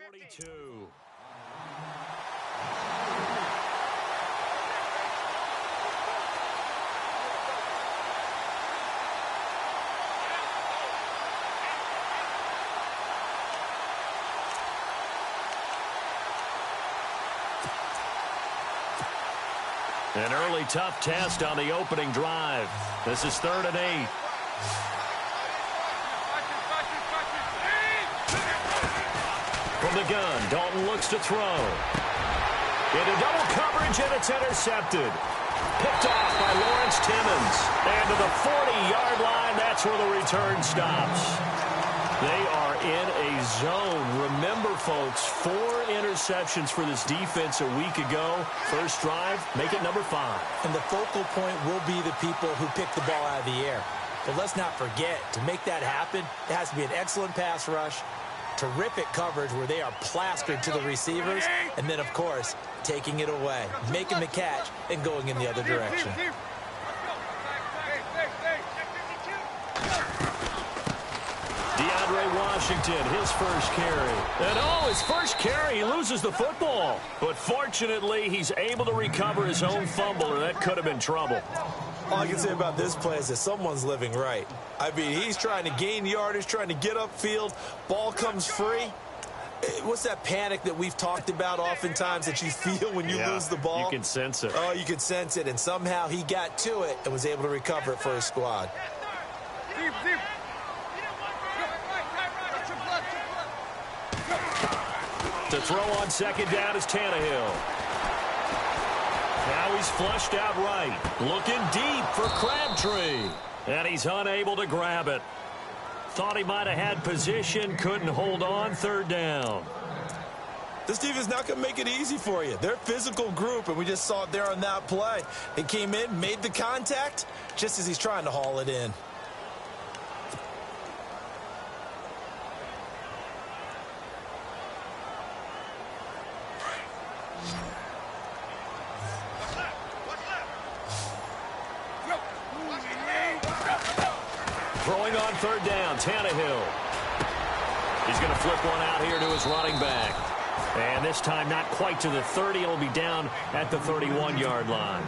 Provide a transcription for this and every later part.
42. An early tough test on the opening drive. This is 3rd and 8. From the gun, Dalton looks to throw. Into double coverage, and it's intercepted. Picked off by Lawrence Timmons. And to the 40-yard line, that's where the return stops. They are in a zone. Remember, folks, 4 interceptions for this defense a week ago. First drive, make it number 5. And the focal point will be the people who pick the ball out of the air. But let's not forget, to make that happen, it has to be an excellent pass rush, terrific coverage where they are plastered to the receivers, and then, of course, taking it away, making the catch, and going in the other direction. Washington, his first carry. And his first carry, he loses the football. But fortunately, he's able to recover his own fumble, or that could have been trouble. All I can say about this play is that someone's living right. I mean, he's trying to gain yardage, trying to get upfield. Ball comes free. What's that panic that we've talked about oftentimes that you feel when you lose the ball? You can sense it. Oh, you can sense it. And somehow he got to it and was able to recover it for his squad. To throw on second down is Tannehill. Now he's flushed out right. Looking deep for Crabtree. And he's unable to grab it. Thought he might have had position, couldn't hold on. 3rd down. This defense not going to make it easy for you. They're a physical group, and we just saw it there on that play. They came in, made the contact, just as he's trying to haul it in. Throwing on 3rd down, Tannehill. He's going to flip one out here to his running back. And this time not quite to the 30. It'll be down at the 31-yard line.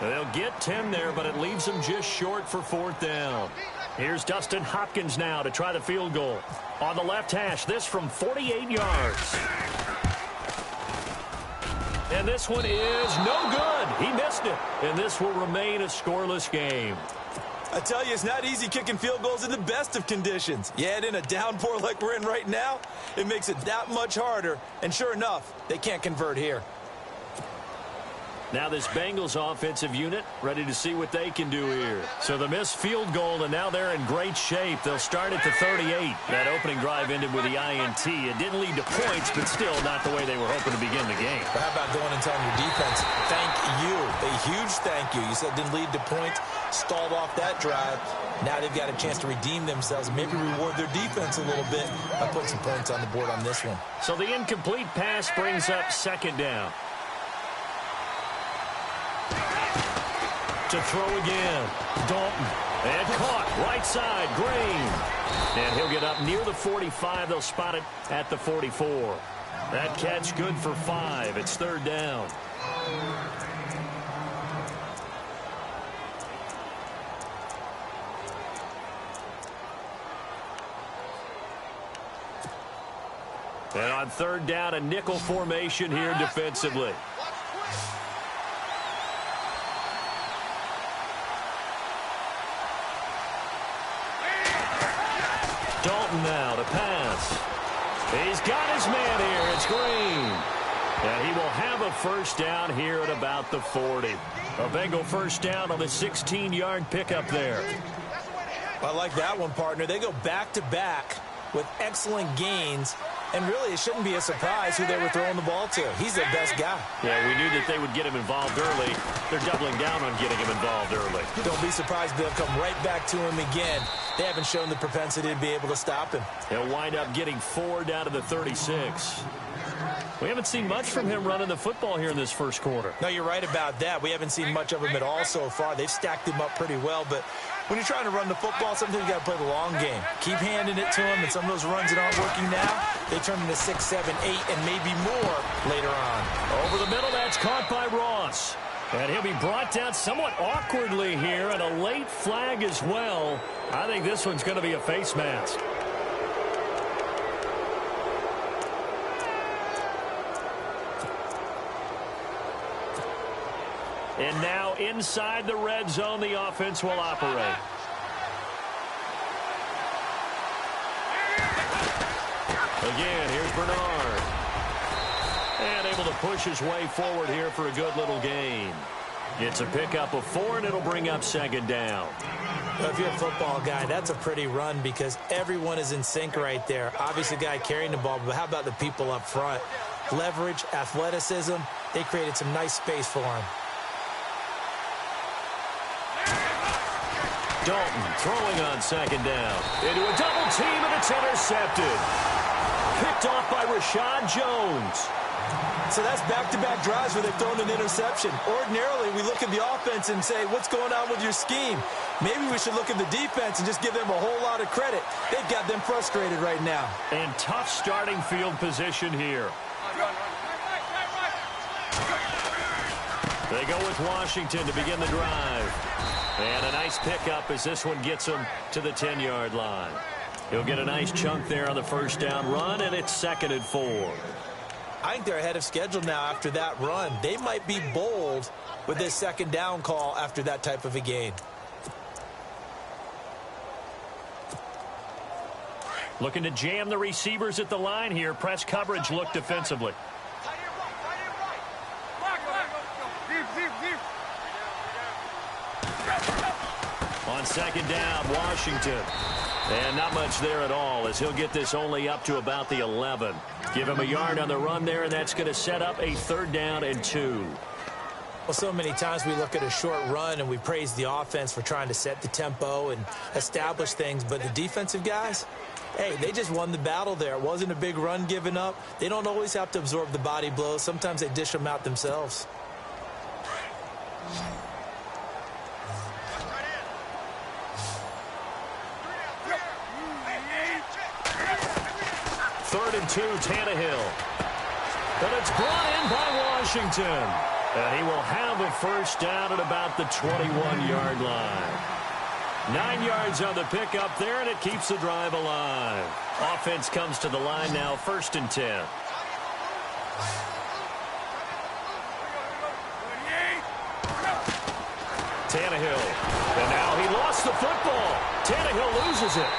They'll get 10 there, but it leaves them just short for 4th down. Here's Dustin Hopkins now to try the field goal. On the left hash, this from 48 yards. And this one is no good. He missed it. And this will remain a scoreless game. I tell you, it's not easy kicking field goals in the best of conditions. You add in a downpour like we're in right now, it makes it that much harder. And sure enough, they can't convert here. Now this Bengals offensive unit ready to see what they can do here. So the missed field goal, and now they're in great shape. They'll start at the 38. That opening drive ended with the INT. It didn't lead to points, but still not the way they were hoping to begin the game. But how about going and telling your defense, thank you, a huge thank you. You said it didn't lead to points, stalled off that drive. Now they've got a chance to redeem themselves, maybe reward their defense a little bit by putting some points on the board on this one. So the incomplete pass brings up 2nd down. To throw again, Dalton, and caught right side, Green, and he'll get up near the 45. They'll spot it at the 44. That catch good for 5. It's 3rd down. And on 3rd down, a nickel formation here defensively. Dalton now to pass. He's got his man here. It's Green. And he will have a 1st down here at about the 40. A Bengal 1st down on the 16-yard pickup there. I like that one, partner. They go back-to-back with excellent gains. And really, it shouldn't be a surprise who they were throwing the ball to. He's their best guy. Yeah, we knew that they would get him involved early. They're doubling down on getting him involved early. Don't be surprised if they'll come right back to him again. They haven't shown the propensity to be able to stop him. He'll wind up getting 4 down to the 36. We haven't seen much from him running the football here in this first quarter. No, you're right about that. We haven't seen much of him at all so far. They've stacked him up pretty well, but when you're trying to run the football, sometimes you got to play the long game. Keep handing it to him, and some of those runs that aren't working now, they turn into 6, 7, 8, and maybe more later on. Over the middle, that's caught by Ross. And he'll be brought down somewhat awkwardly here, and a late flag as well. I think this one's going to be a face mask. And now inside the red zone, the offense will operate. Again, here's Bernard. And able to push his way forward here for a good little gain. It's a pickup of 4, and it'll bring up second down. Well, if you're a football guy, that's a pretty run because everyone is in sync right there. Obviously, the guy carrying the ball, but how about the people up front? Leverage, athleticism, they created some nice space for him. Dalton throwing on second down. Into a double team, and it's intercepted. Picked off by Rashad Jones. So that's back-to-back drives where they've thrown an interception. Ordinarily, we look at the offense and say, what's going on with your scheme? Maybe we should look at the defense and just give them a whole lot of credit. They've got them frustrated right now. And tough starting field position here. They go with Washington to begin the drive. And a nice pickup as this one gets him to the 10-yard line. He'll get a nice chunk there on the first down run, and it's 2nd and 4. I think they're ahead of schedule now after that run. They might be bold with this second down call after that type of a gain. Looking to jam the receivers at the line here. Press coverage look defensively. On second down, Washington. And not much there at all as he'll get this only up to about the 11. Give him a yard on the run there, and that's going to set up a 3rd down and 2. Well, so many times we look at a short run and we praise the offense for trying to set the tempo and establish things, but the defensive guys, hey, they just won the battle there. It wasn't a big run given up. They don't always have to absorb the body blows. Sometimes they dish them out themselves. Third and 2, Tannehill. But it's brought in by Washington. And he will have a first down at about the 21-yard line. 9 yards on the pickup there, and it keeps the drive alive. Offense comes to the line now, 1st and 10. Tannehill. And now he lost the football. Tannehill loses it.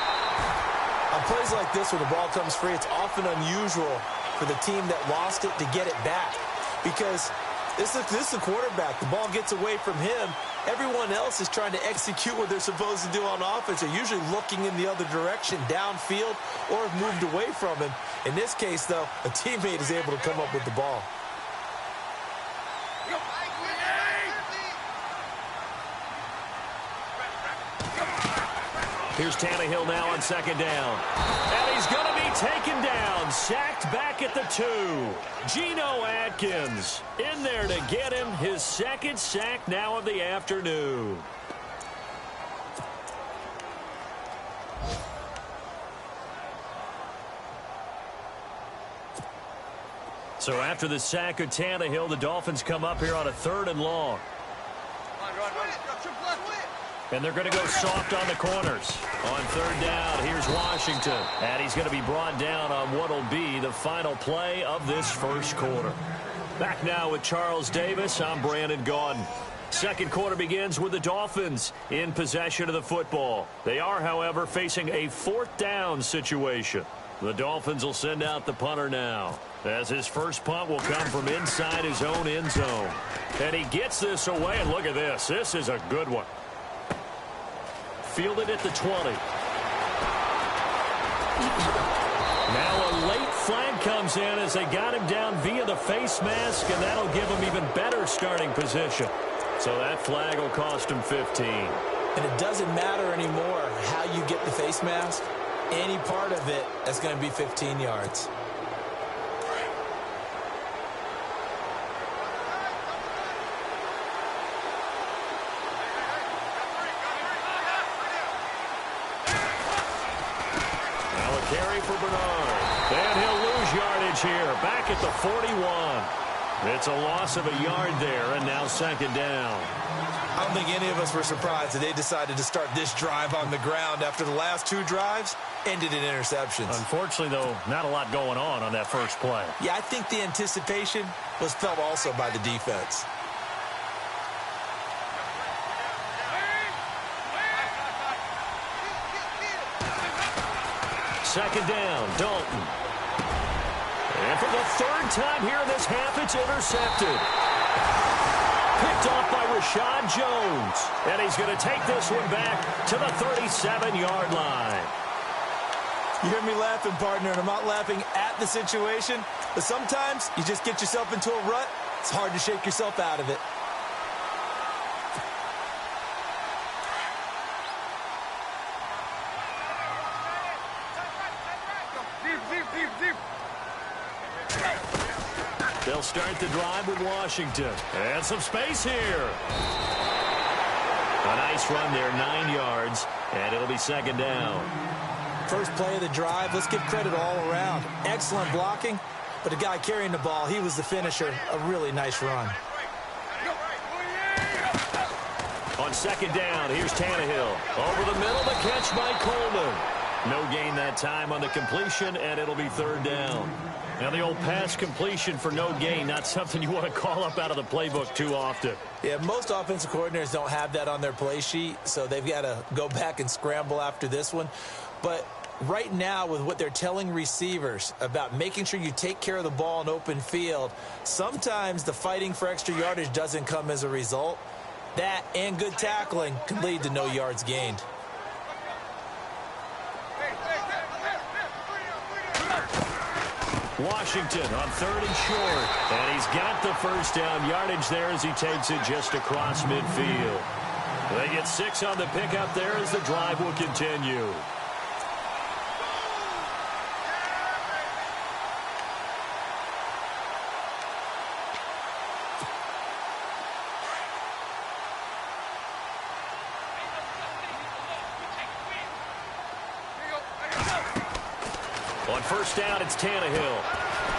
On plays like this where the ball comes free, it's often unusual for the team that lost it to get it back. Because this is the quarterback. The ball gets away from him. Everyone else is trying to execute what they're supposed to do on offense. They're usually looking in the other direction, downfield, or have moved away from him. In this case, though, a teammate is able to come up with the ball. Here's Tannehill now on second down. And he's going to be taken down. Sacked back at the 2. Geno Atkins in there to get him his 2nd sack now of the afternoon. So after the sack of Tannehill, the Dolphins come up here on a 3rd and long. And they're going to go soft on the corners. On 3rd down, here's Washington. And he's going to be brought down on what will be the final play of this first quarter. Back now with Charles Davis, I'm Brandon Gaudin. Second quarter begins with the Dolphins in possession of the football. They are, however, facing a 4th down situation. The Dolphins will send out the punter now, as his first punt will come from inside his own end zone. And he gets this away, and look at this. This is a good one. Fielded at the 20. Now a late flag comes in as they got him down via the face mask, and that'll give him even better starting position. So that flag will cost him 15. And it doesn't matter anymore how you get the face mask. Any part of it is going to be 15 yards. for Bernard. And he'll lose yardage here, back at the 41. It's a loss of a yard there, and now second down. I don't think any of us were surprised that they decided to start this drive on the ground after the last two drives ended in interceptions. Unfortunately, though, not a lot going on that first play. Yeah, I think the anticipation was felt also by the defense. Second down, Dalton. And for the third time here in this half, it's intercepted. Picked off by Rashad Jones. And he's going to take this one back to the 37-yard line. You hear me laughing, partner, and I'm not laughing at the situation, but sometimes you just get yourself into a rut. It's hard to shake yourself out of it. They'll start the drive with Washington. And some space here. A nice run there, 9 yards, and it'll be second down. First play of the drive, let's give credit all around. Excellent blocking, but the guy carrying the ball, he was the finisher. A really nice run. On second down, here's Tannehill. Over the middle, the catch by Coleman. No gain that time on the completion, and it'll be third down. Now, the old pass completion for no gain, not something you want to call up out of the playbook too often. Yeah, most offensive coordinators don't have that on their play sheet, so they've got to go back and scramble after this one. But right now, with what they're telling receivers about making sure you take care of the ball in open field, sometimes the fighting for extra yardage doesn't come as a result. That and good tackling can lead to no yards gained. Washington on third and short. And he's got the first down yardage there as he takes it just across midfield. They get 6 on the pickup there as the drive will continue. On first down, it's Tannehill.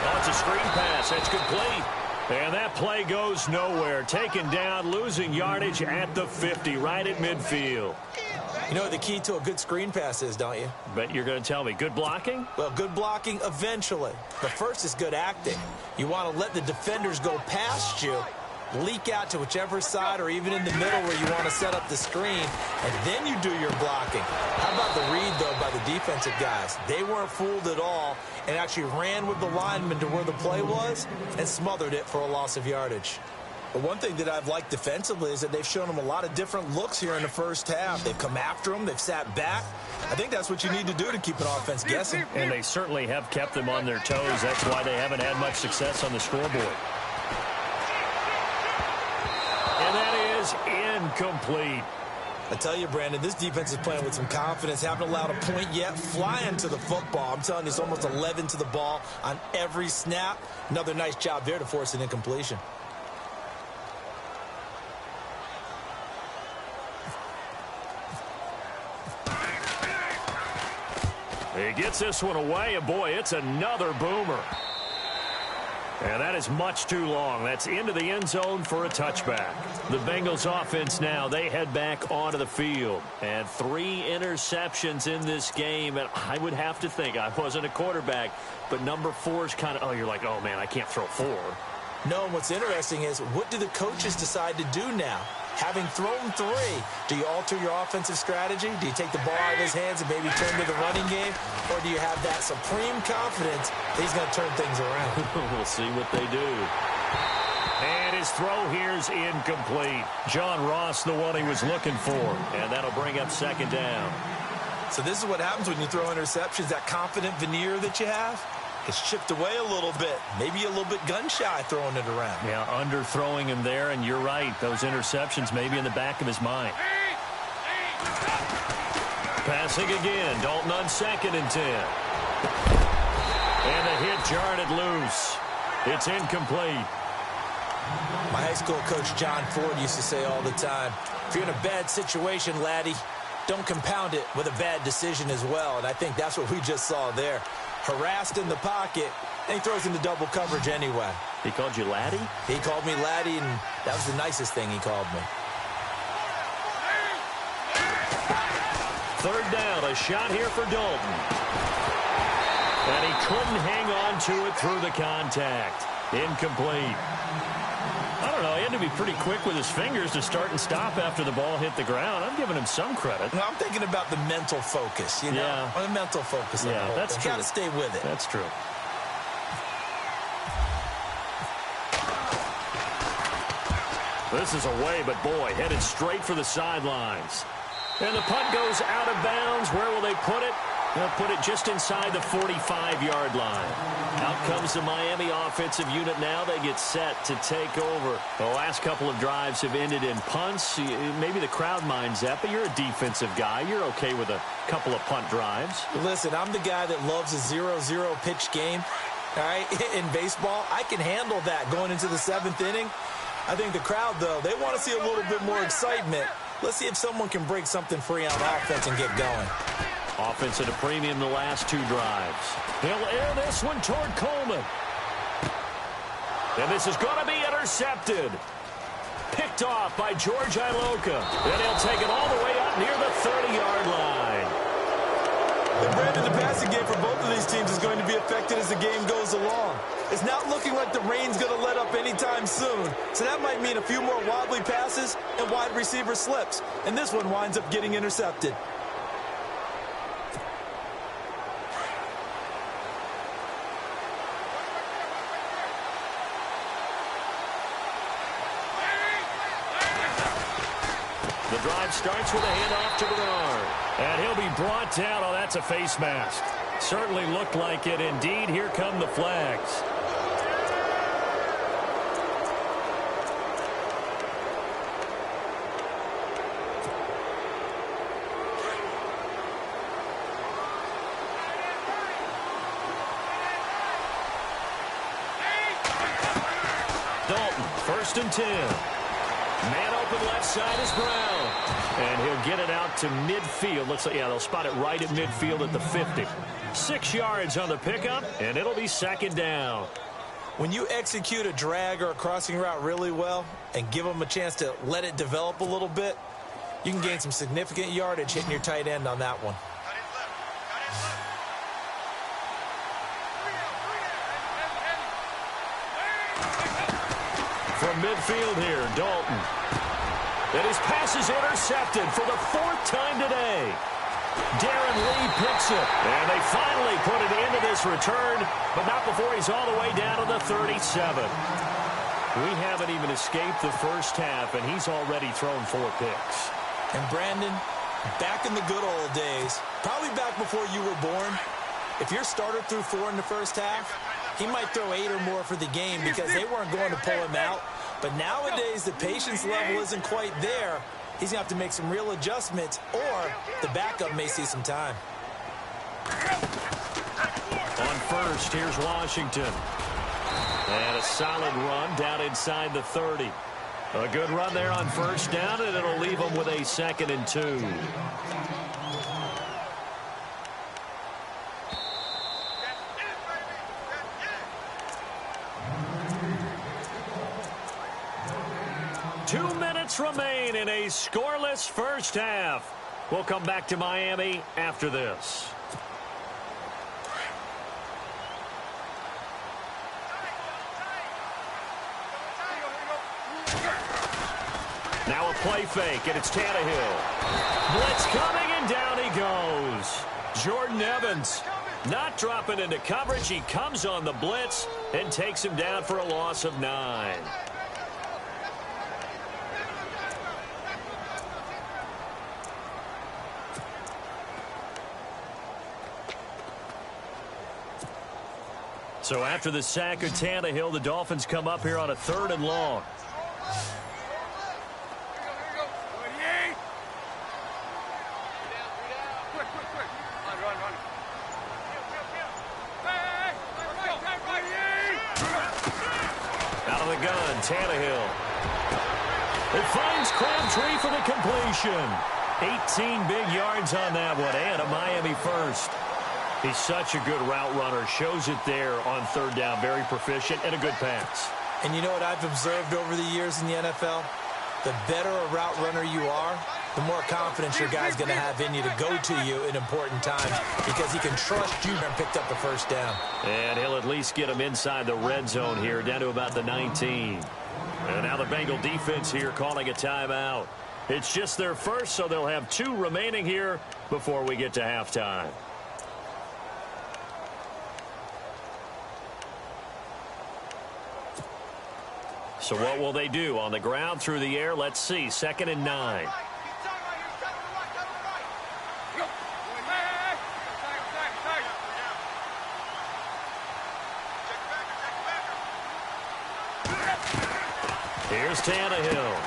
Oh, it's a screen pass. That's complete. And that play goes nowhere. Taken down, losing yardage at the 50, right at midfield. You know what the key to a good screen pass is, don't you? Bet you're going to tell me. Good blocking? Well, good blocking eventually. But first is good acting. You want to let the defenders go past you, leak out to whichever side or even in the middle where you want to set up the screen, and then you do your blocking. How about the read, though, by the defensive guys? They weren't fooled at all and actually ran with the lineman to where the play was and smothered it for a loss of yardage. But one thing that I've liked defensively is that they've shown them a lot of different looks here in the first half. They've come after them. They've sat back. I think that's what you need to do to keep an offense guessing. And they certainly have kept them on their toes. That's why they haven't had much success on the scoreboard. And that is incomplete. I tell you, Brandon, this defense is playing with some confidence. Haven't allowed a point yet. Flying to the football. I'm telling you, it's almost 11 to the ball on every snap. Another nice job there to force an incompletion. He gets this one away, and boy, it's another boomer. And that is much too long. That's into the end zone for a touchback. The Bengals offense now, they head back onto the field. And 3 interceptions in this game. And I would have to think, I wasn't a quarterback, but number 4 is kind of, oh, you're like, oh, man, I can't throw 4. No, and what's interesting is, what do the coaches decide to do now? Having thrown 3, do you alter your offensive strategy? Do you take the ball out of his hands and maybe turn to the running game? Or do you have that supreme confidence that he's going to turn things around? We'll see what they do. And his throw here's incomplete. John Ross, the one he was looking for. And that'll bring up second down. So this is what happens when you throw interceptions, that confident veneer that you have. It's chipped away a little bit, maybe a little bit gun-shy throwing it around. Yeah, underthrowing him there, and you're right. Those interceptions may be in the back of his mind. Passing again. Dalton on second and 10. And the hit jarred it loose. It's incomplete. My high school coach, John Ford, used to say all the time, if you're in a bad situation, laddie, don't compound it with a bad decision as well. And I think that's what we just saw there. harassed in the pocket, and he throws into double coverage anyway. He called you laddie? He called me laddie, and that was the nicest thing he called me. Third down, a shot here for Dalton. And he couldn't hang on to it through the contact. Incomplete. I don't know, he had to be pretty quick with his fingers to start and stop after the ball hit the ground. I'm giving him some credit. Well, I'm thinking about the mental focus, you know? Yeah. The mental focus. Yeah, that's true. Got to stay with it. That's true. This is away, but boy, headed straight for the sidelines. And the punt goes out of bounds. Where will they put it? They'll put it just inside the 45-yard line. Out comes the Miami offensive unit now. They get set to take over. The last couple of drives have ended in punts. Maybe the crowd minds that, but you're a defensive guy. You're okay with a couple of punt drives. Listen, I'm the guy that loves a 0-0 pitch game. All right, in baseball, I can handle that going into the 7th inning. I think the crowd, though, they want to see a little bit more excitement. Let's see if someone can break something free on offense and get going. Offense at a premium the last 2 drives. He'll air this one toward Coleman. And this is going to be intercepted. Picked off by George Iloka. And he'll take it all the way up near the 30-yard line. And Brandon, the passing game for both of these teams is going to be affected as the game goes along. It's not looking like the rain's going to let up anytime soon. So that might mean a few more wobbly passes and wide receiver slips. And this one winds up getting intercepted. The drive starts with a handoff to Bernard. And he'll be brought down. Oh, that's a face mask. Certainly looked like it. Indeed, here come the flags. Dalton, 1st and 10. Man open left side is Brown. And he'll get it out to midfield. Looks like, yeah, they'll spot it right at midfield at the 50. 6 yards on the pickup, and it'll be 2nd down. When you execute a drag or a crossing route really well and give them a chance to let it develop a little bit, you can gain some significant yardage hitting your tight end on that one. From midfield here, Dalton. And his pass is intercepted for the 4th time today. Darren Lee picks it. And they finally put it into this return, but not before he's all the way down to the 37. We haven't even escaped the first half, and he's already thrown 4 picks. And Brandon, back in the good old days, probably back before you were born, if your starter threw 4 in the first half, he might throw 8 or more for the game because they weren't going to pull him out. But nowadays, the patience level isn't quite there. He's going to have to make some real adjustments, or the backup may see some time. On first, here's Washington. And a solid run down inside the 30. A good run there on 1st down, and it'll leave them with a 2nd and 2. Remain in a scoreless first half. We'll come back to Miami after this. Now a play fake, and it's Tannehill. Blitz coming, and down he goes. Jordan Evans not dropping into coverage. He comes on the blitz and takes him down for a loss of 9. So after the sack of Tannehill, the Dolphins come up here on a 3rd and long. Out of the gun, Tannehill. It finds Crabtree for the completion. 18 big yards on that one, and a Miami first. He's such a good route runner. Shows it there on third down. Very proficient and a good pass. And you know what I've observed over the years in the NFL? The better a route runner you are, the more confidence your guy's going to have in you to go to you in important times because he can trust you and picked up the first down. And he'll at least get him inside the red zone here, down to about the 19. And now the Bengal defense here calling a timeout. It's just their first, so they'll have 2 remaining here before we get to halftime. So what will they do? On the ground, through the air, let's see. 2nd and 9. Here's Tannehill.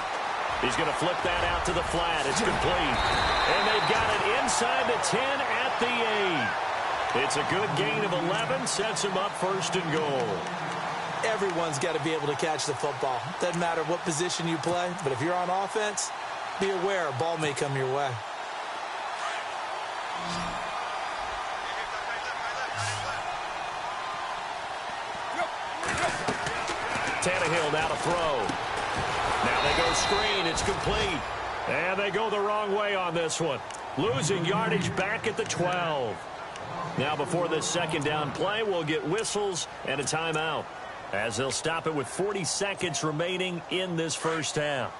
He's going to flip that out to the flat. It's complete. And they've got it inside the 10 at the 8. It's a good gain of 11. Sets him up 1st and goal. Everyone's got to be able to catch the football. Doesn't matter what position you play, but if you're on offense, be aware a ball may come your way. Tannehill now to throw. Now they go screen. It's complete. And they go the wrong way on this one. Losing yardage back at the 12. Now before this 2nd down play, we'll get whistles and a timeout, as they'll stop it with 40 seconds remaining in this first half.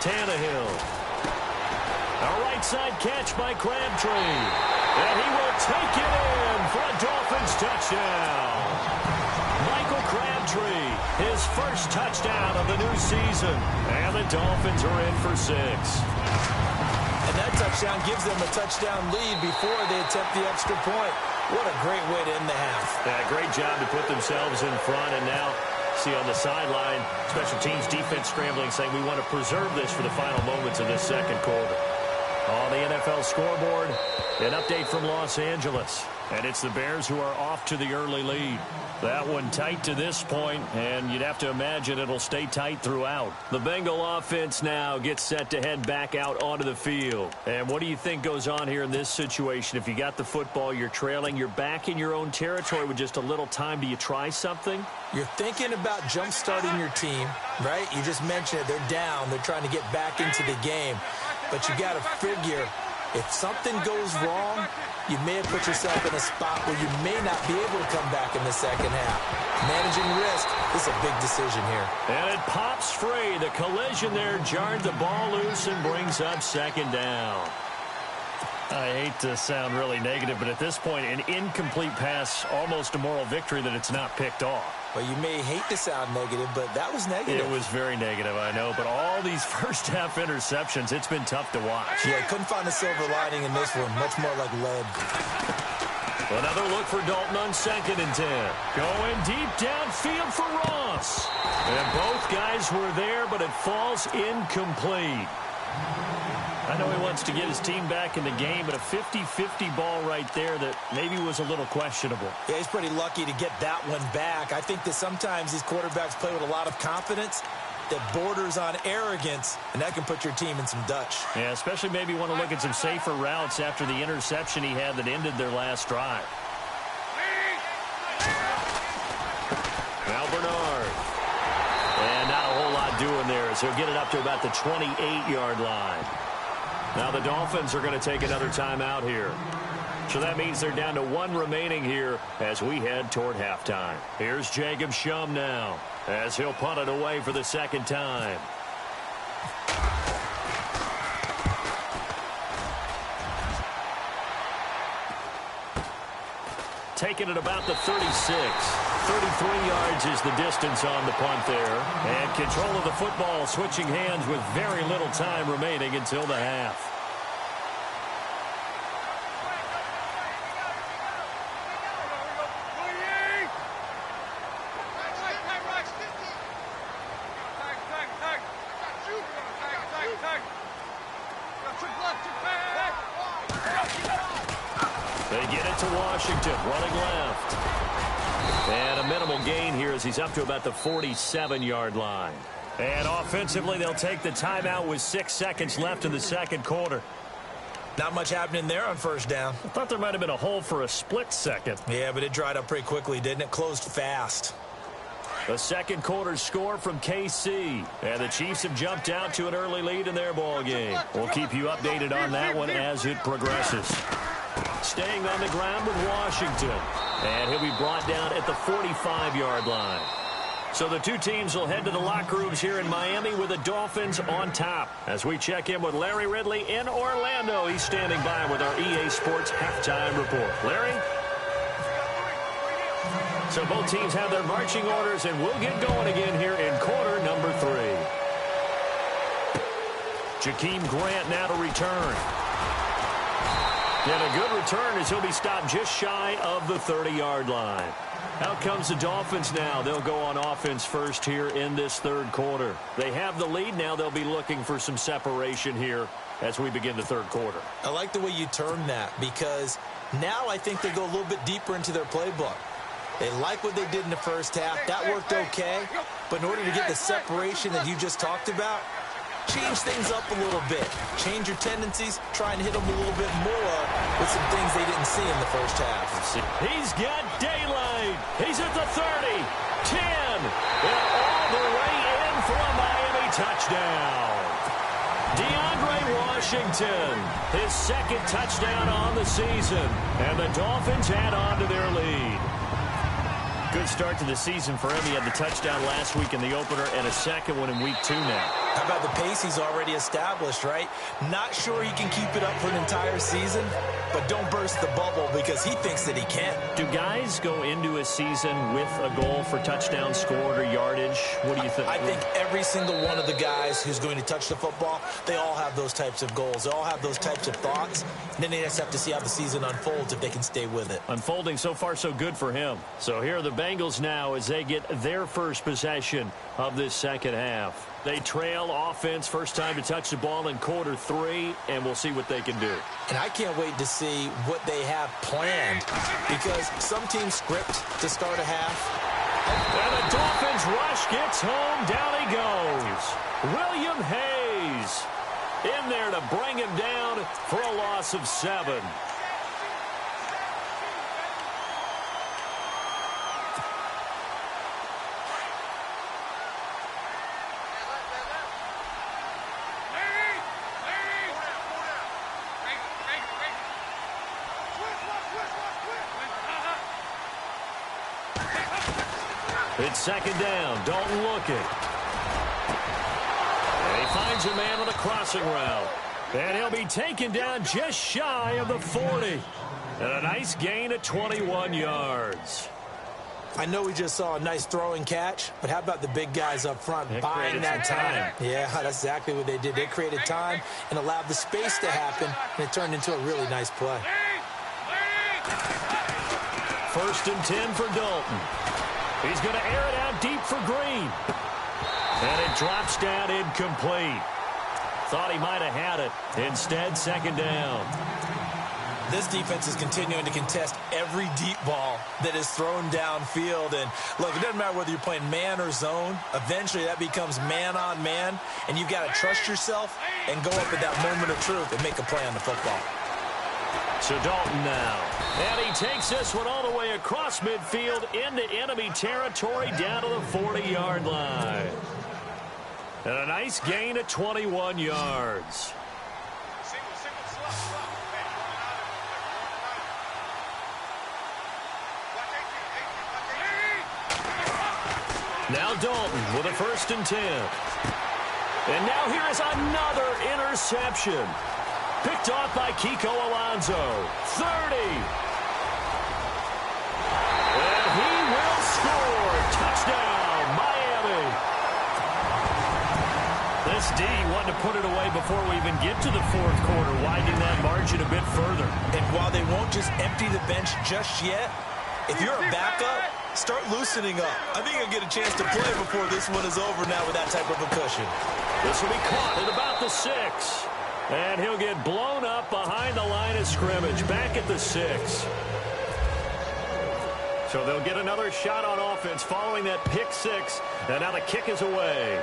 Tannehill. A right side catch by Crabtree. And he will take it in for a Dolphins touchdown. Michael Crabtree, his first touchdown of the new season. And the Dolphins are in for 6. And that touchdown gives them a touchdown lead before they attempt the extra point. What a great way to end the half. Yeah, great job to put themselves in front. And now, see on the sideline, special teams defense scrambling, saying we want to preserve this for the final moments of this 2nd quarter. On the NFL scoreboard, an update from Los Angeles. And it's the Bears who are off to the early lead. That one tight to this point, and you'd have to imagine it'll stay tight throughout. The Bengal offense now gets set to head back out onto the field. And what do you think goes on here in this situation? If you got the football, you're trailing, you're back in your own territory with just a little time. Do you try something? You're thinking about jump-starting your team, right? You just mentioned it. They're down. They're trying to get back into the game. But you got to figure, if something goes wrong, you may have put yourself in a spot where you may not be able to come back in the 2nd half. Managing risk is a big decision here. And it pops free. The collision there jarred the ball loose and brings up 2nd down. I hate to sound really negative, but at this point, an incomplete pass, almost a moral victory that it's not picked off. Well, you may hate to sound negative, but that was negative. It was very negative, I know. But all these first-half interceptions, it's been tough to watch. Yeah, couldn't find a silver lining in this one. Much more like lead. Another look for Dalton on 2nd and 10. Going deep downfield for Ross. And both guys were there, but it falls incomplete. I know he wants to get his team back in the game, but a 50-50 ball right there that maybe was a little questionable. Yeah, he's pretty lucky to get that one back. I think that sometimes these quarterbacks play with a lot of confidence that borders on arrogance, and that can put your team in some Dutch. Yeah, especially maybe want to look at some safer routes after the interception he had that ended their last drive. Now Bernard. And not a whole lot doing there, so he'll get it up to about the 28-yard line. Now the Dolphins are going to take another timeout here. So that means they're down to 1 remaining here as we head toward halftime. Here's Jacob Shum now as he'll punt it away for the 2nd time. Taking it about the 36. 33 yards is the distance on the punt there. And control of the football switching hands with very little time remaining until the half. They get it to Washington, running left. And a minimal gain here as he's up to about the 47-yard line. And offensively, they'll take the timeout with 6 seconds left in the second quarter. Not much happening there on first down. I thought there might have been a hole for a split second. Yeah, but it dried up pretty quickly, didn't it? Closed fast. The second quarter score from KC. And the Chiefs have jumped out to an early lead in their ball game. We'll keep you updated on that one as it progresses. Staying on the ground with Washington. And he'll be brought down at the 45-yard line. So the two teams will head to the locker rooms here in Miami with the Dolphins on top. As we check in with Larry Ridley in Orlando. He's standing by with our EA Sports halftime report. Larry? So both teams have their marching orders, and we'll get going again here in quarter number 3. Jakeem Grant now to return. And a good return as he'll be stopped just shy of the 30-yard line. Out comes the Dolphins now. They'll go on offense first here in this third quarter. They have the lead now. They'll be looking for some separation here as we begin the third quarter. I like the way you term that because now I think they go a little bit deeper into their playbook. They like what they did in the first half. That worked okay. But in order to get the separation that you just talked about, change things up a little bit. Change your tendencies. Try and hit them a little bit more with some things they didn't see in the first half. He's got daylight. He's at the 30, 10, and all the way in for a Miami touchdown. DeAndre Washington, his second touchdown on the season, and the Dolphins add on to their lead. Good start to the season for him. He had the touchdown last week in the opener and a second one in week 2 now. How about the pace he's already established, right? Not sure he can keep it up for an entire season, but don't burst the bubble because he thinks that he can. Do guys go into a season with a goal for touchdowns scored or yardage? What do you think? I think every single one of the guys who's going to touch the football, they all have those types of goals. They all have those types of thoughts. And then they just have to see how the season unfolds if they can stay with it. Unfolding so far so good for him. So here are the Bengals now as they get their first possession of this second half. They trail offense, first time to touch the ball in quarter 3, and we'll see what they can do. And I can't wait to see what they have planned because some teams script to start a half. And the Dolphins rush gets home. Down he goes. William Hayes in there to bring him down for a loss of 7. It's second down. Dalton looking. And he finds a man on the crossing route. And he'll be taken down just shy of the 40. And a nice gain of 21 yards. I know we just saw a nice throwing catch, but how about the big guys up front buying that time? Yeah, that's exactly what they did. They created time and allowed the space to happen, and it turned into a really nice play. First and 10 for Dalton. He's going to air it out deep for Green. And it drops down incomplete. Thought he might have had it. Instead, second down. This defense is continuing to contest every deep ball that is thrown downfield. And, look, it doesn't matter whether you're playing man or zone. Eventually, that becomes man-on-man. And you've got to trust yourself and go up at that moment of truth and make a play on the football. So Dalton now. And he takes this one all the way across midfield into enemy territory down to the 40-yard line. And a nice gain of 21 yards. Now Dalton with a first and 10. And now here is another interception. Picked off by Kiko Alonso. 30. And he will score. Touchdown, Miami. This D wanted to put it away before we even get to the fourth quarter, widening that margin a bit further. And while they won't just empty the bench just yet, if you're a backup, start loosening up. I think you'll get a chance to play before this one is over now with that type of a cushion. This will be caught at about the 6. And he'll get blown up behind the line of scrimmage, back at the 6. So they'll get another shot on offense following that pick 6. And now the kick is away.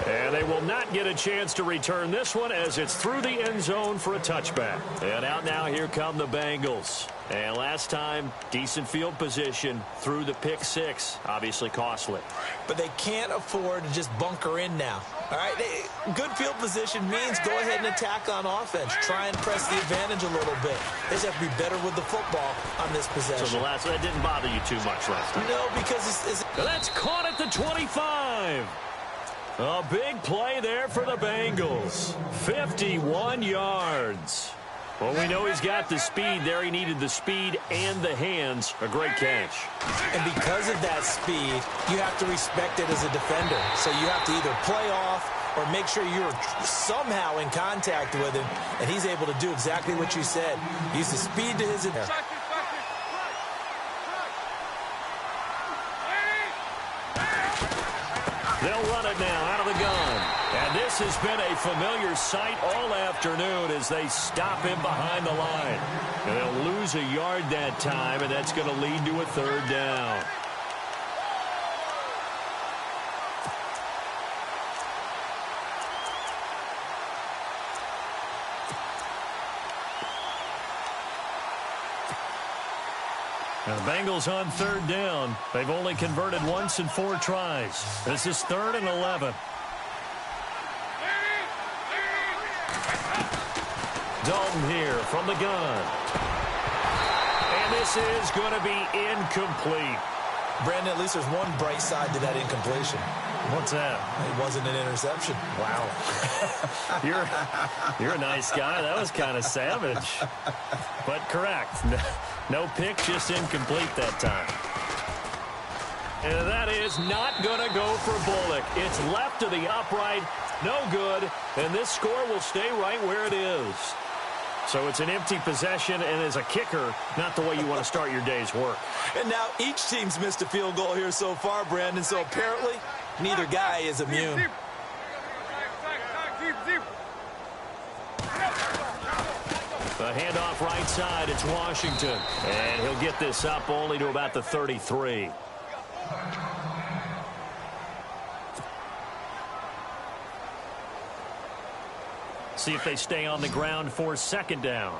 And they will not get a chance to return this one as it's through the end zone for a touchback. And out now, here come the Bengals. And last time, decent field position through the pick six. Obviously costly. But they can't afford to just bunker in now. All right, good field position means go ahead and attack on offense. Try and press the advantage a little bit. They just have to be better with the football on this possession. So the last one, that didn't bother you too much last time? No, because it's that's caught at the 25. A big play there for the Bengals. 51 yards. Well, we know he's got the speed there. He needed the speed and the hands. A great catch. And because of that speed, you have to respect it as a defender. So you have to either play off or make sure you're somehow in contact with him, and he's able to do exactly what you said. Use the speed to his advantage. They'll run it now out of the gun. And this has been a familiar sight all afternoon as they stop him behind the line. And they'll lose a yard that time, and that's going to lead to a third down. Now the Bengals on third down. They've only converted once in 4 tries. This is 3rd and 11. Dalton here from the gun. And this is going to be incomplete. Brandon, at least there's one bright side to that incompletion. What's that? It wasn't an interception. Wow. You're a nice guy. That was kind of savage. But correct. No pick, just incomplete that time. And that is not going to go for Bullock. It's left to the upright. No good. And this score will stay right where it is. So it's an empty possession, and as a kicker, not the way you want to start your day's work. And now each team's missed a field goal here so far, Brandon, so apparently neither guy is immune. The handoff right side, it's Washington. And he'll get this up only to about the 33. See if they stay on the ground for 2nd down.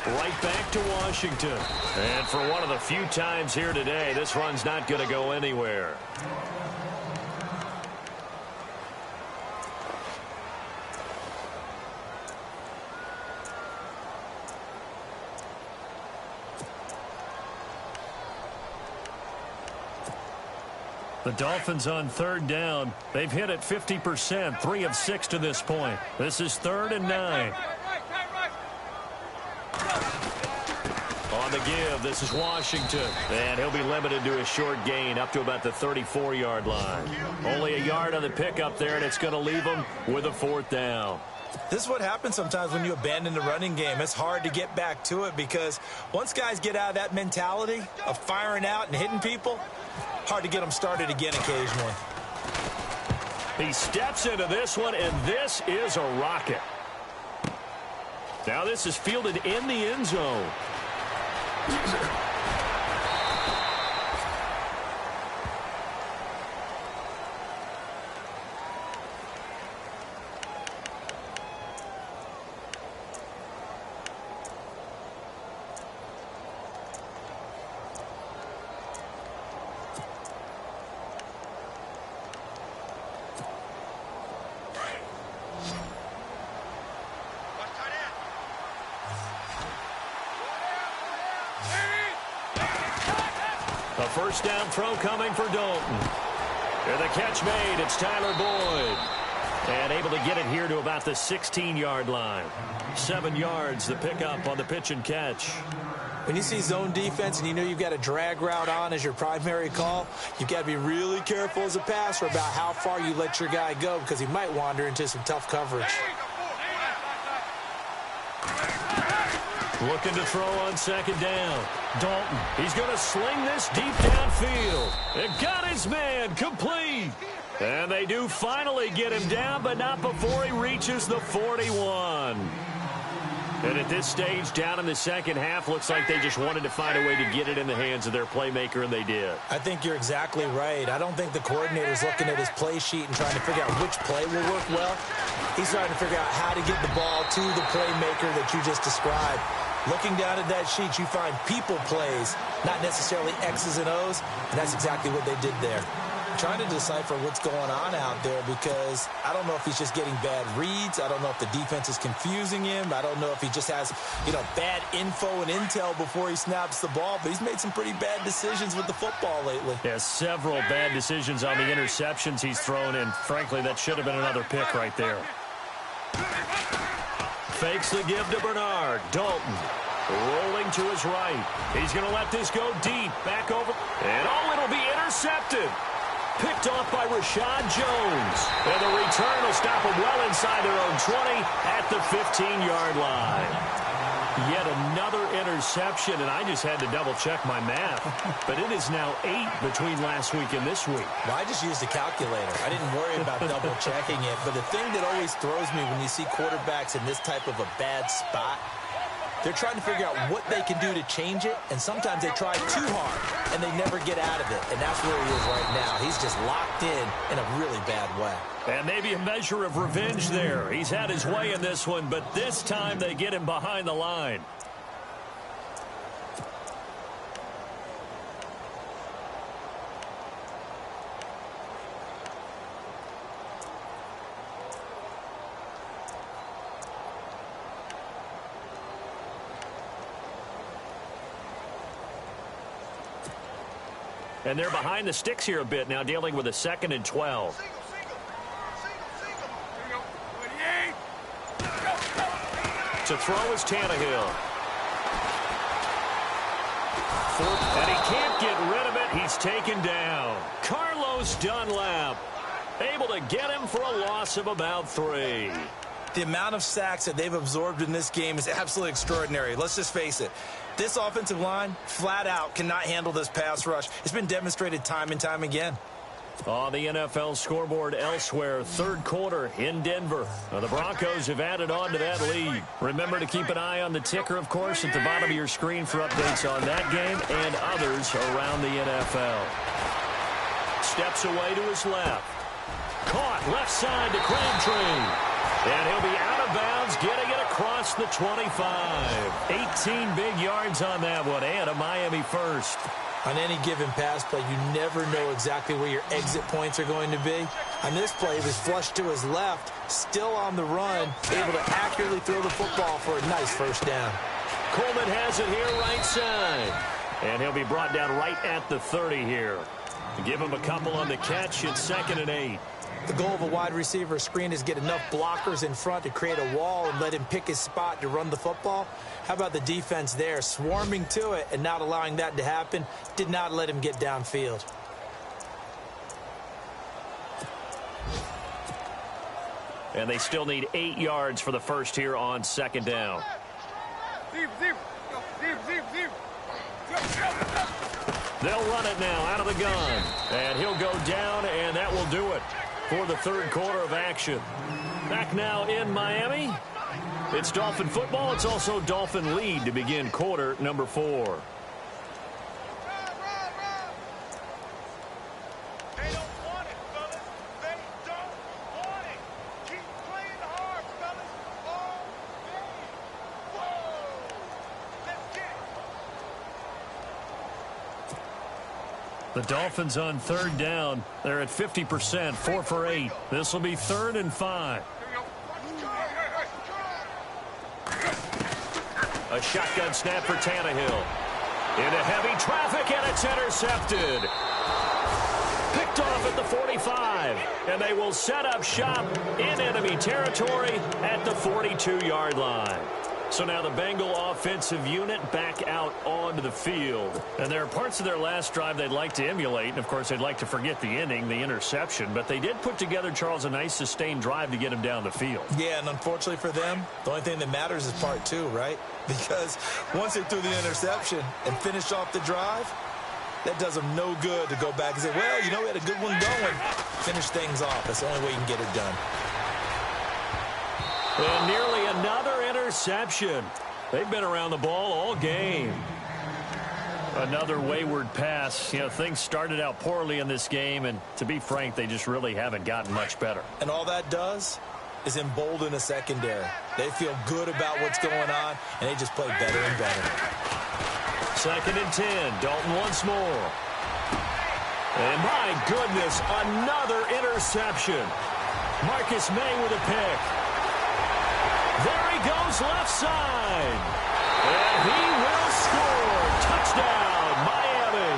Right back to Washington. And for one of the few times here today, this run's not going to go anywhere. The Dolphins on 3rd down. They've hit it 50%, 3 of 6 to this point. This is 3rd and 9. On the give, this is Washington. And he'll be limited to a short gain up to about the 34-yard line. Only a yard on the pickup there, and it's going to leave him with a 4th down. This is what happens sometimes when you abandon the running game. It's hard to get back to it because once guys get out of that mentality of firing out and hitting people, hard to get them started again occasionally. He steps into this one, and this is a rocket. Now this is fielded in the end zone. A first down throw coming for Dalton. And the catch made. It's Tyler Boyd. And able to get it here to about the 16-yard line. 7 yards, the pickup on the pitch and catch. When you see zone defense and you know you've got a drag route on as your primary call, you've got to be really careful as a passer about how far you let your guy go because he might wander into some tough coverage. Looking to throw on 2nd down. Dalton, he's going to sling this deep downfield. It got his man complete. And they do finally get him down, but not before he reaches the 41. And at this stage, down in the second half, looks like they just wanted to find a way to get it in the hands of their playmaker, and they did. I think you're exactly right. I don't think the coordinator's looking at his play sheet and trying to figure out which play will work well. He's trying to figure out how to get the ball to the playmaker that you just described. Looking down at that sheet, you find people plays, not necessarily X's and O's, and that's exactly what they did there. Trying to decipher what's going on out there because I don't know if he's just getting bad reads. I don't know if the defense is confusing him. I don't know if he just has, bad info and intel before he snaps the ball. But he's made some pretty bad decisions with the football lately. Yeah, several bad decisions on the interceptions he's thrown, and frankly, that should have been another pick right there. Fakes the give to Bernard. Dalton rolling to his right. He's going to let this go deep. Back over. And it'll be intercepted. Picked off by Rashad Jones. And the return will stop them well inside their own 20 at the 15-yard line. Yet another interception, and I just had to double-check my math. But it is now 8 between last week and this week. Well, I just used a calculator. I didn't worry about double-checking it. But the thing that always throws me when you see quarterbacks in this type of a bad spot, they're trying to figure out what they can do to change it, and sometimes they try too hard, and they never get out of it. And that's where he is right now. He's just locked in a really bad way. And maybe a measure of revenge there. He's had his way in this one, but this time they get him behind the line. And they're behind the sticks here a bit now, dealing with a 2nd and 12. To throw is Tannehill. And he can't get rid of it. He's taken down. Carlos Dunlap able to get him for a loss of about 3. The amount of sacks that they've absorbed in this game is absolutely extraordinary. Let's just face it. This offensive line, flat out, cannot handle this pass rush. It's been demonstrated time and time again. On the NFL scoreboard elsewhere, 3rd quarter in Denver. Now, the Broncos have added on to that lead. Remember to keep an eye on the ticker, of course, at the bottom of your screen for updates on that game and others around the NFL. Steps away to his left. Caught left side to Crabtree. And he'll be out of bounds, getting it across the 25. 18 big yards on that one, and a Miami first. On any given pass play, you never know exactly where your exit points are going to be. On this play, he was flushed to his left, still on the run, able to accurately throw the football for a nice first down. Coleman has it here right side. And he'll be brought down right at the 30 here. Give him a couple on the catch. It's 2nd and 8. The goal of a wide receiver screen is get enough blockers in front to create a wall and let him pick his spot to run the football. How about the defense there, swarming to it and not allowing that to happen? Did not let him get downfield. And they still need 8 yards for the first here on 2nd down. They'll run it now out of the gun. And he'll go down, and that will do it for the 3rd quarter of action. Back now in Miami. It's Dolphin football. It's also Dolphin lead to begin quarter number 4. The Dolphins on 3rd down. They're at 50%, 4 for 8. This will be 3rd and 5. A shotgun snap for Tannehill. Into heavy traffic, and it's intercepted. Picked off at the 45. And they will set up shop in enemy territory at the 42-yard line. So now the Bengal offensive unit back out onto the field. And there are parts of their last drive they'd like to emulate. And, of course, they'd like to forget the inning, the interception. But they did put together, Charles, a nice sustained drive to get him down the field. Yeah, and unfortunately for them, the only thing that matters is part 2, right? Because once they threw the interception and finished off the drive, that does them no good to go back and say, well, you know, we had a good one going. Finish things off. That's the only way you can get it done. And nearly another interception interception. They've been around the ball all game. Another wayward pass. You know, things started out poorly in this game, and to be frank, they just really haven't gotten much better. And all that does is embolden a secondary. They feel good about what's going on, and they just play better and better. 2nd and 10. Dalton once more. And my goodness, another interception. Marcus May with a pick. There he goes left side. And he will score. Touchdown, Miami.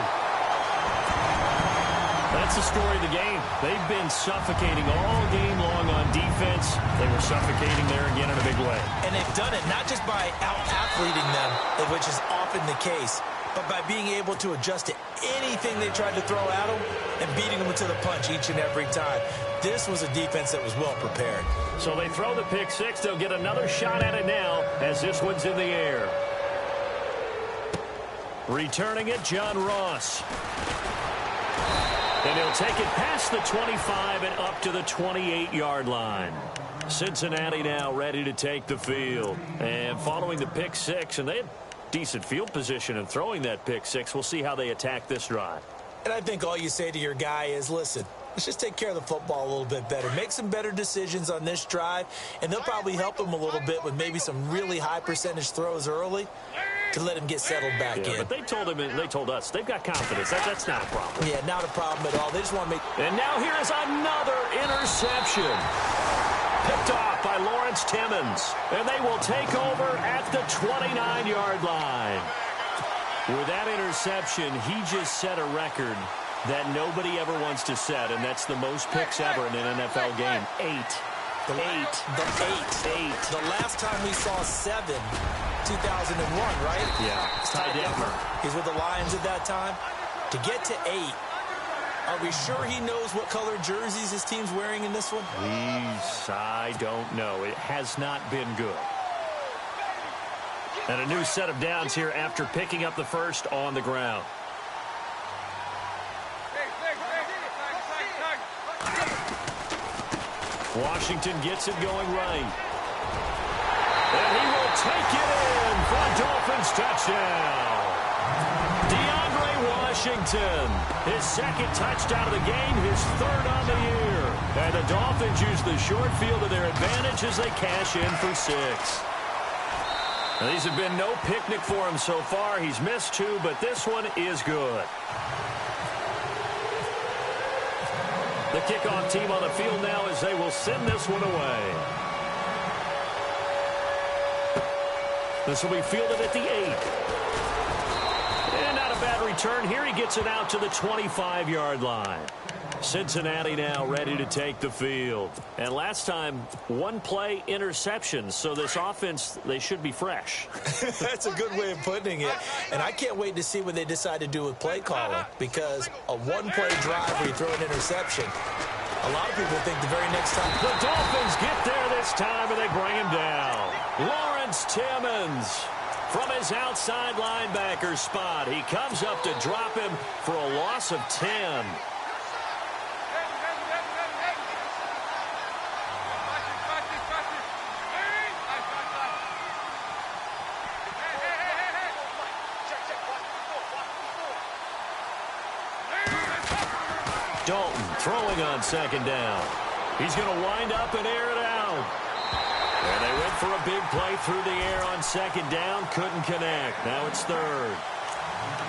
That's the story of the game. They've been suffocating all game long on defense. They were suffocating there again in a big way. And they've done it not just by out-athleting them, which is often the case, but by being able to adjust to anything they tried to throw at them and beating them to the punch each and every time. This was a defense that was well prepared. So they throw the pick six. They'll get another shot at it now as this one's in the air. Returning it, John Ross. And he'll take it past the 25 and up to the 28-yard line. Cincinnati now ready to take the field. And following the pick six, and they had decent field position in throwing that pick six. We'll see how they attack this drive. And I think all you say to your guy is, listen, let's just take care of the football a little bit better. Make some better decisions on this drive, and they'll probably help him a little bit with maybe some really high percentage throws early to let him get settled back in. But they told him, and they told us, they've got confidence. That's not a problem. Yeah, not a problem at all. They just want to make... And now here is another interception. Picked off by Lawrence Timmons. And they will take over at the 29-yard line. With that interception, he just set a record that nobody ever wants to set, and that's the most picks ever in an NFL game. 8. The last time we saw 7, 2001, right? Yeah. It's Ty Detmer. He's with the Lions at that time. To get to 8, are we sure he knows what color jerseys his team's wearing in this one? I don't know. It has not been good. And a new set of downs here after picking up the first on the ground. Washington gets it going right. And he will take it in for a Dolphins touchdown. DeAndre Washington, his second touchdown of the game, his third on the year. And the Dolphins use the short field to their advantage as they cash in for 6. Now, these have been no picnic for him so far. He's missed 2, but this one is good. The kickoff team on the field now as they will send this one away. This will be fielded at the 8. And not a bad return. Here he gets it out to the 25-yard line. Cincinnati now ready to take the field. And last time, 1 play interception. So this offense, they should be fresh. That's a good way of putting it. And I can't wait to see what they decide to do with play calling, because a 1-play drive where you throw an interception, a lot of people think the very next time. The Dolphins get there this time, and they bring him down. Lawrence Timmons from his outside linebacker spot. He comes up to drop him for a loss of 10. Dalton throwing on second down. He's going to wind up and air it out. And they went for a big play through the air on second down. Couldn't connect. Now it's third.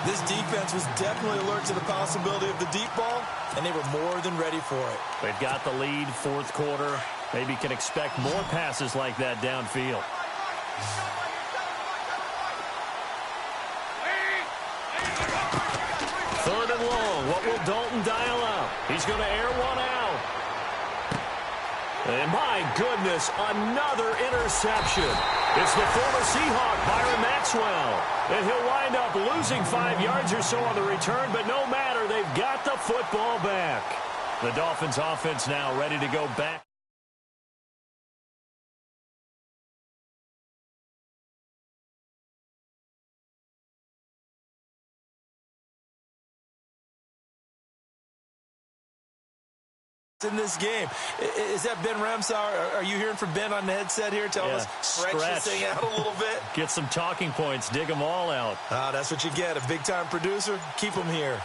This defense was definitely alert to the possibility of the deep ball, and they were more than ready for it. They've got the lead, fourth quarter. Maybe can expect more passes like that downfield. Third and long. What will Dalton dial up? He's going to air one out. And my goodness, another interception. It's the former Seahawk, Byron Maxwell. And he'll wind up losing 5 yards or so on the return, but no matter, they've got the football back. The Dolphins offense now ready to go back. in this game. Is that Ben Ramsar? Are you hearing from Ben on the headset here? Tell us, stretch this thing out a little bit. Get some talking points. Dig them all out. That's what you get. A big-time producer. Keep them here.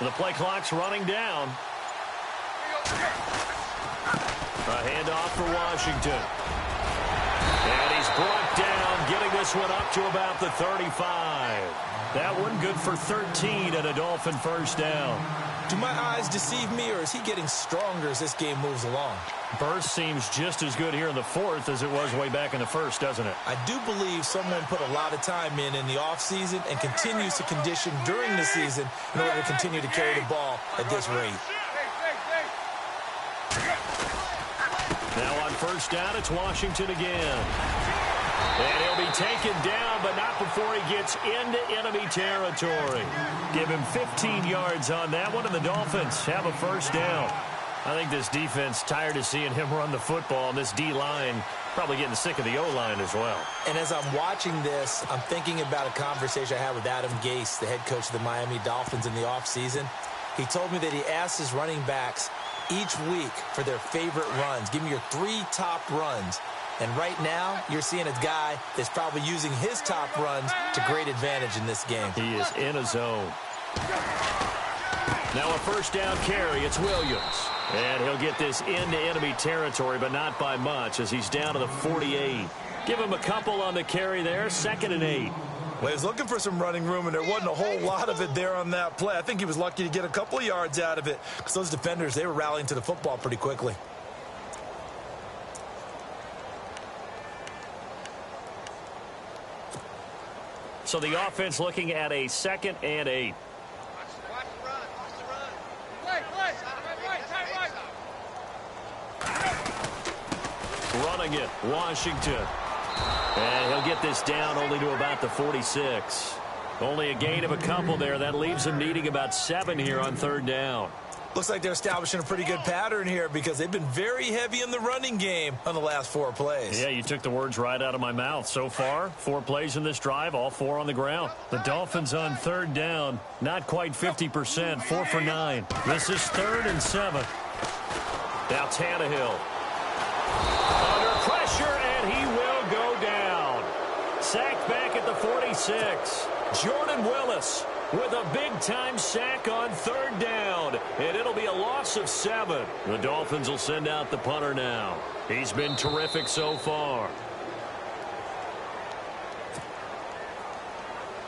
The play clock's running down. A handoff for Washington. And he's brought down, getting this one up to about the 35. That one good for 13 and a Dolphin first down. Do my eyes deceive me, or is he getting stronger as this game moves along? Burst seems just as good here in the fourth as it was way back in the first, doesn't it? I do believe someone put a lot of time in the offseason and continues to condition during the season in order to continue to carry the ball at this rate. Now on first down, it's Washington again. And he'll be taken down, but not before he gets into enemy territory. Give him 15 yards on that one, and the Dolphins have a first down. I think this defense tired of seeing him run the football, and this D-line probably getting sick of the O-line as well. And as I'm watching this, I'm thinking about a conversation I had with Adam Gase, the head coach of the Miami Dolphins in the offseason. He told me that he asked his running backs each week for their favorite runs. Give me your 3 top runs. And right now, you're seeing a guy that's probably using his top runs to great advantage in this game. He is in a zone. Now a first down carry. It's Williams. And he'll get this into enemy territory, but not by much as he's down to the 48. Give him a couple on the carry there. 2nd and 8. Well, he was looking for some running room, and there wasn't a whole lot of it there on that play. I think he was lucky to get a couple of yards out of it because those defenders, they were rallying to the football pretty quickly. So the offense looking at a 2nd and 8. Running it, Washington. And he'll get this down only to about the 46. Only a gain of a couple there. That leaves him needing about 7 here on 3rd down. Looks like they're establishing a pretty good pattern here because they've been very heavy in the running game on the last 4 plays. Yeah, you took the words right out of my mouth. So far, 4 plays in this drive, all 4 on the ground. The Dolphins on 3rd down, not quite 50%, 4 for 9. This is 3rd and 7. Now Tannehill. Under pressure, and he will go down. Sacked back at the 46. Jordan Willis with a big-time sack on 3rd down, and it'll be a loss of 7. The Dolphins will send out the punter now. He's been terrific so far.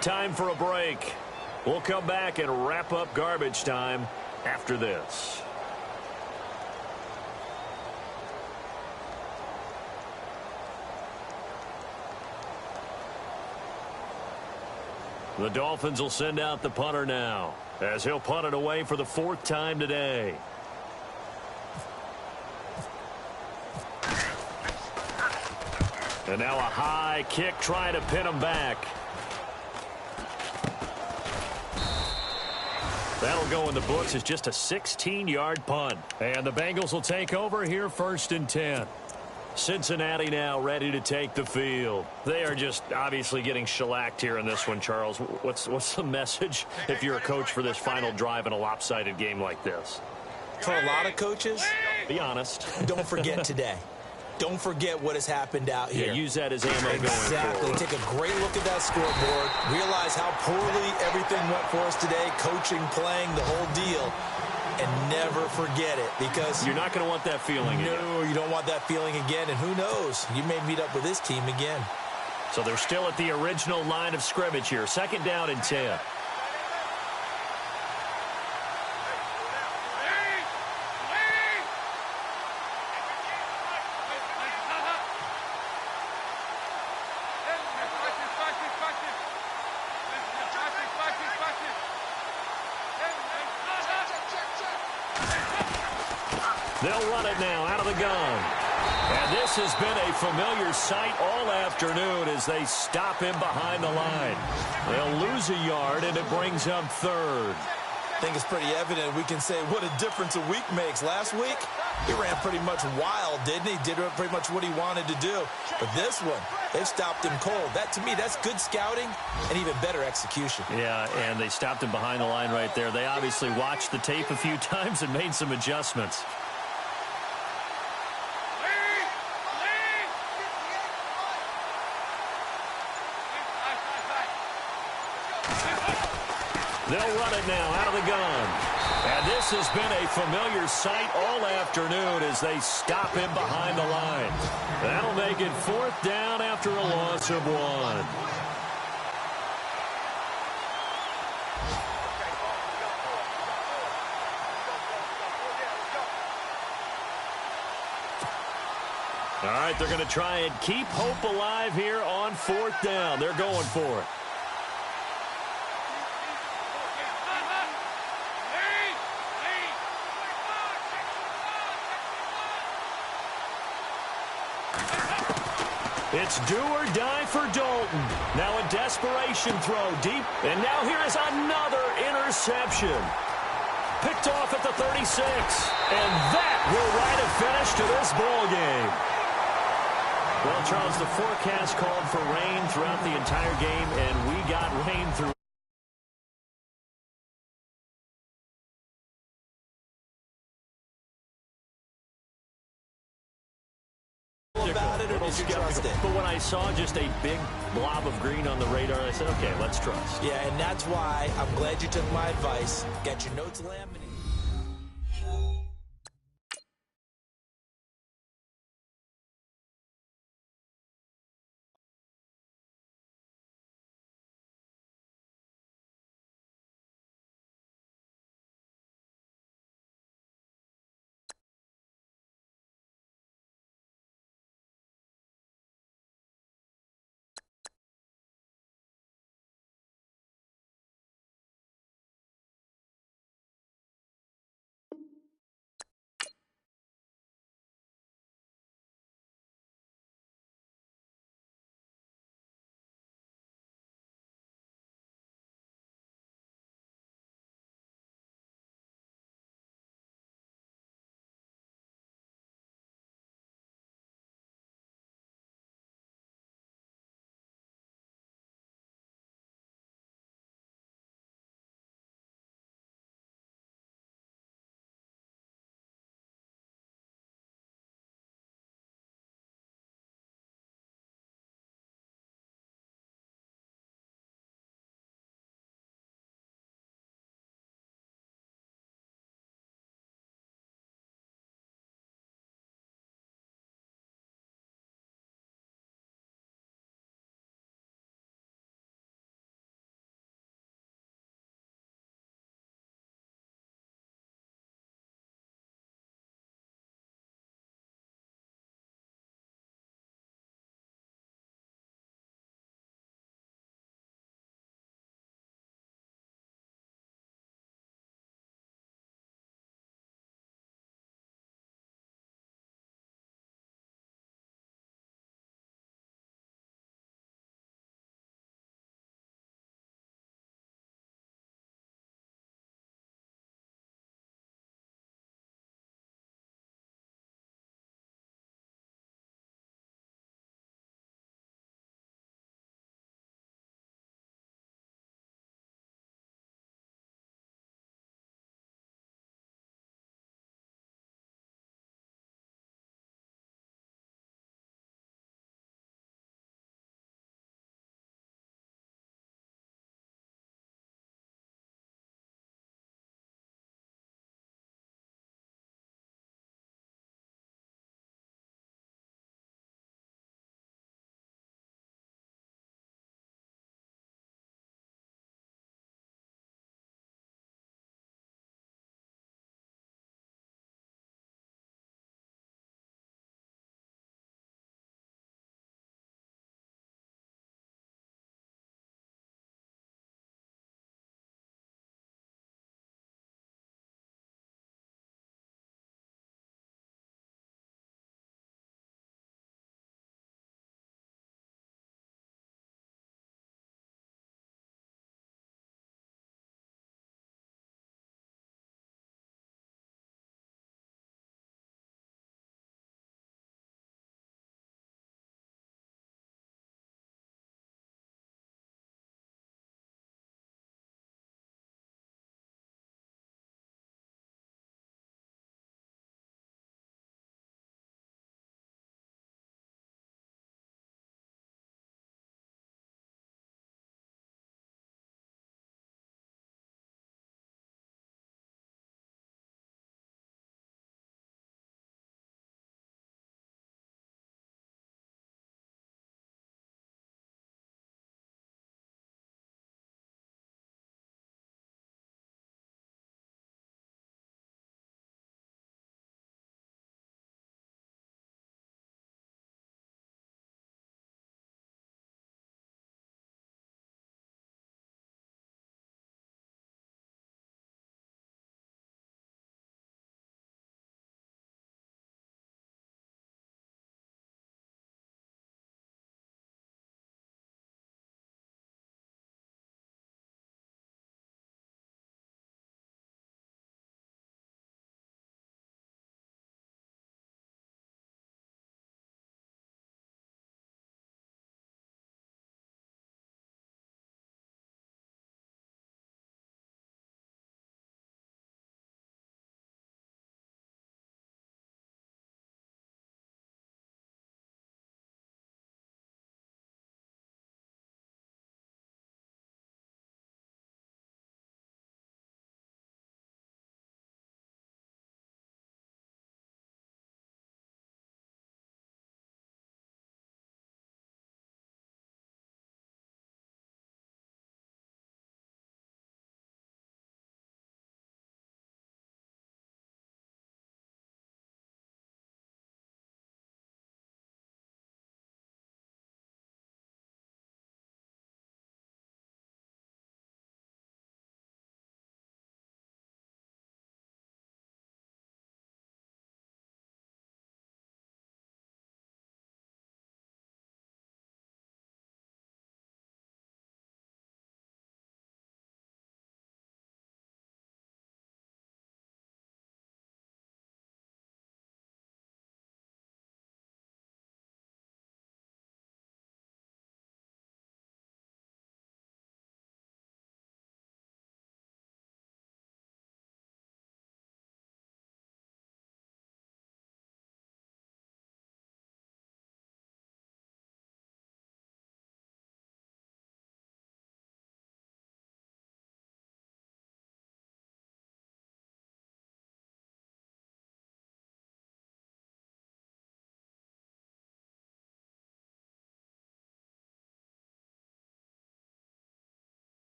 Time for a break. We'll come back and wrap up garbage time after this. The Dolphins will send out the punter now, as he'll punt it away for the 4th time today. And now a high kick trying to pin him back. That'll go in the books as just a 16-yard punt. And the Bengals will take over here 1st and 10. Cincinnati now ready to take the field. They are just obviously getting shellacked here in this one, Charles. What's the message if you're a coach for this final drive in a lopsided game like this? For a lot of coaches, be honest. Don't forget today. Don't forget what has happened out here. Yeah, use that as ammo going forward. Exactly. Take a great look at that scoreboard. Realize how poorly everything went for us today. Coaching, playing, the whole deal. And never forget it, because you're not going to want that feeling again. No, you don't want that feeling again, and who knows? You may meet up with this team again. So they're still at the original line of scrimmage here. 2nd down and 10. They'll run it now out of the gun. And this has been a familiar sight all afternoon as they stop him behind the line. They'll lose a yard, and it brings up 3rd. I think it's pretty evident. We can say what a difference a week makes. Last week, He ran pretty much wild, didn't he? Did pretty much what he wanted to do. But this one, they've stopped him cold. That, to me, that's good scouting and even better execution. Yeah, and they stopped him behind the line right there. They obviously watched the tape a few times and made some adjustments. They'll run it now out of the gun. And this has been a familiar sight all afternoon as they stop him behind the line. That'll make it 4th down after a loss of 1. All right, they're going to try and keep hope alive here on 4th down. They're going for it. It's do or die for Dalton. Now a desperation throw deep. And now here is another interception. Picked off at the 36. And that will write a finish to this ball game. Well, Charles, the forecast called for rain throughout the entire game, and we got rain through. But when I saw just a big blob of green on the radar, I said, okay, let's trust. Yeah, and that's why I'm glad you took my advice. Get your notes laminated.